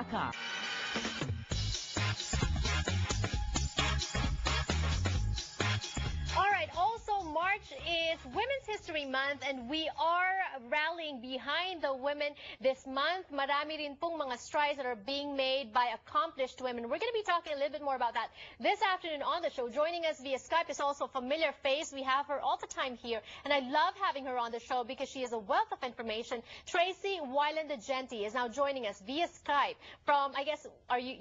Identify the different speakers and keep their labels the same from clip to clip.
Speaker 1: Balita.
Speaker 2: March is Women's History Month and we are rallying behind the women this month. Marami rin pong mga strides that are being made by accomplished women. We're going to be talking a little bit more about that this afternoon on the show. Joining us via Skype is also a familiar face. We have her all the time here, and I love having her on the show because she is a wealth of information. Tracy Wilen-Daugenti is now joining us via Skype from, I guess,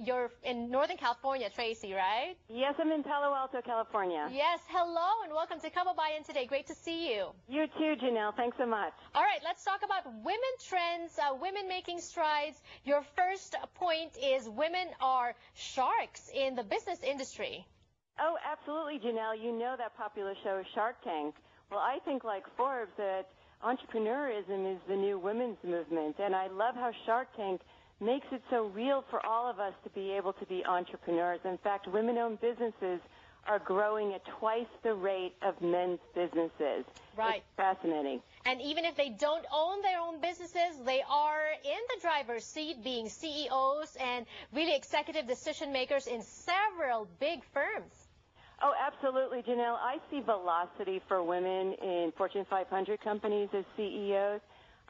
Speaker 2: you're in Northern California, Tracy, right?
Speaker 3: Yes, I'm in Palo Alto, California.
Speaker 2: Yes, hello and welcome to Kababayan today. Great to see you.
Speaker 3: You too, Janelle. Thanks so much.
Speaker 2: All right, let's talk about women trends, women making strides. Your first point is women are sharks in the business industry.
Speaker 3: Oh, absolutely, Janelle. You know that popular show Shark Tank. Well, I think, like Forbes, that entrepreneurism is the new women's movement, and I love how Shark Tank makes it so real for all of us to be able to be entrepreneurs. In fact, women-owned businesses are growing at twice the rate of men's businesses.
Speaker 2: Right.
Speaker 3: It's fascinating.
Speaker 2: And even if they don't own their own businesses, they are in the driver's seat, being CEOs and really executive decision makers in several big firms.
Speaker 3: Oh, absolutely, Janelle. I see velocity for women in Fortune 500 companies as CEOs.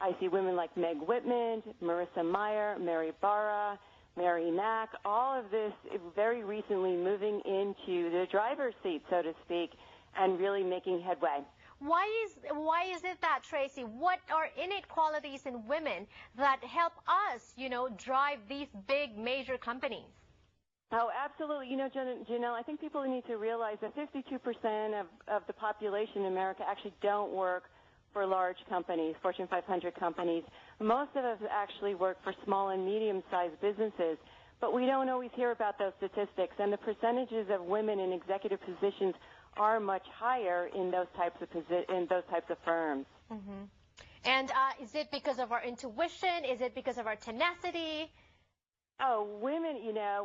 Speaker 3: I see women like Meg Whitman, Marissa Meyer, Mary Barra, Mary Knack, all of this very recently moving into the driver's seat, so to speak, and really making headway.
Speaker 2: Why is it that, Tracy? What are innate qualities in women that help us, drive these big major companies?
Speaker 3: Oh, absolutely. Janelle, I think people need to realize that 52% of the population in America actually don't work for large companies, Fortune 500 companies. Most of us actually work for small and medium-sized businesses, but we don't always hear about those statistics, and the percentages of women in executive positions are much higher in those types of firms.
Speaker 2: Mm-hmm. And is it because of our intuition? Is it because of our tenacity?
Speaker 3: Oh, women,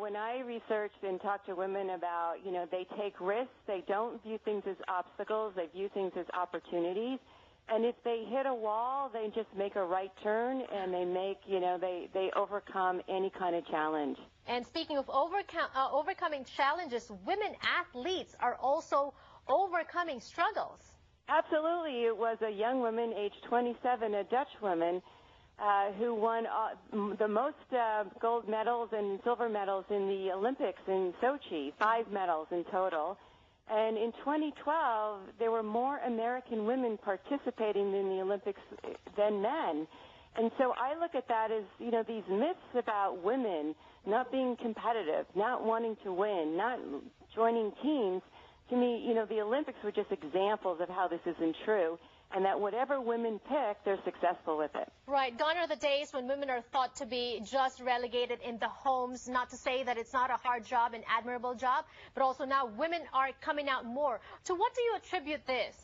Speaker 3: when I researched and talked to women about, they take risks, they don't view things as obstacles, they view things as opportunities. And if they hit a wall, they just make a right turn and they make, they overcome any kind of challenge.
Speaker 2: And speaking of overcoming challenges, women athletes are also overcoming struggles.
Speaker 3: Absolutely. It was a young woman, age 27, a Dutch woman, who won the most gold medals and silver medals in the Olympics in Sochi, 5 medals in total. And in 2012, there were more American women participating in the Olympics than men. And so I look at that as, these myths about women not being competitive, not wanting to win, not joining teams. To me, the Olympics were just examples of how this isn't true, and that whatever women pick, they're successful with it.
Speaker 2: Right. Gone are the days when women are thought to be just relegated in the homes, not to say that it's not a hard job, an admirable job, but also now women are coming out more. To what do you attribute this?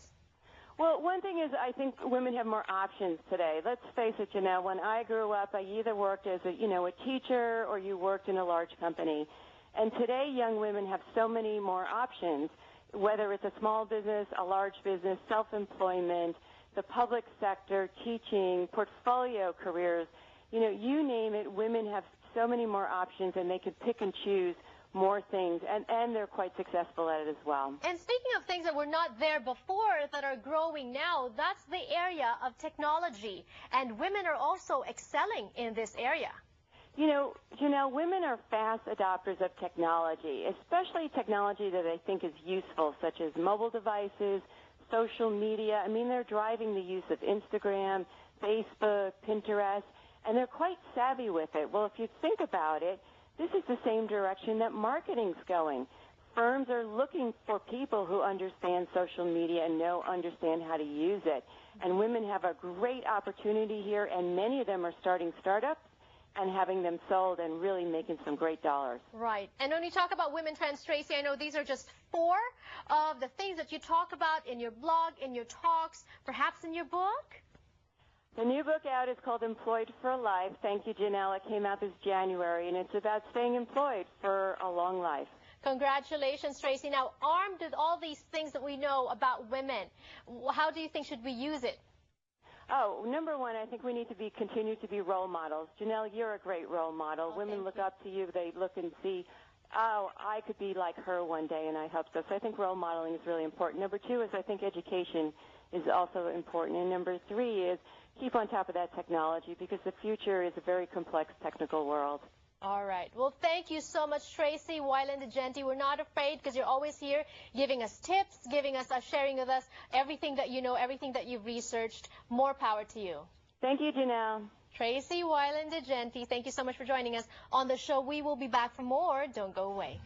Speaker 3: Well, one thing is I think women have more options today. Let's face it, Janelle, when I grew up, I either worked as a teacher or you worked in a large company. And today young women have so many more options, whether it's a small business, a large business, self-employment, the public sector, teaching, portfolio careers, you name it, women have so many more options and they can pick and choose more things, and they're quite successful at it as well.
Speaker 2: And speaking of things that were not there before that are growing now, that's the area of technology, and women are also excelling in this area.
Speaker 3: Janelle, women are fast adopters of technology, especially technology that they think is useful, such as mobile devices, social media. I mean, they're driving the use of Instagram, Facebook, Pinterest, and they're quite savvy with it. Well, if you think about it, this is the same direction that marketing's going. Firms are looking for people who understand social media and understand how to use it. And women have a great opportunity here, and many of them are starting startups and having them sold and really making some great dollars.
Speaker 2: Right. And when you talk about women trends, Tracy, I know these are just 4 of the things that you talk about in your blog, in your talks, perhaps in your book?
Speaker 3: The new book out is called Employed for Life. Thank you, Janelle. It came out this January, and it's about staying employed for a long life.
Speaker 2: Congratulations, Tracy. Now, armed with all these things that we know about women, how do you think should we use it?
Speaker 3: Oh, number one, I think we need to continue to be role models. Janelle, you're a great role model.
Speaker 2: Oh,
Speaker 3: women look up to you. They look and see, oh, I could be like her one day, and I hope so. So I think role modeling is really important. Number two is I think education is also important. And number three is keep on top of that technology, because the future is a very complex technical world.
Speaker 2: All right. Well, thank you so much, Tracy, Wilen-Daugenti. We're not afraid because you're always here giving us tips, sharing with us everything that you know, everything that you've researched. More power to you.
Speaker 3: Thank you, Janelle.
Speaker 2: Tracy Wilen-Daugenti, thank you so much for joining us on the show. We will be back for more. Don't go away.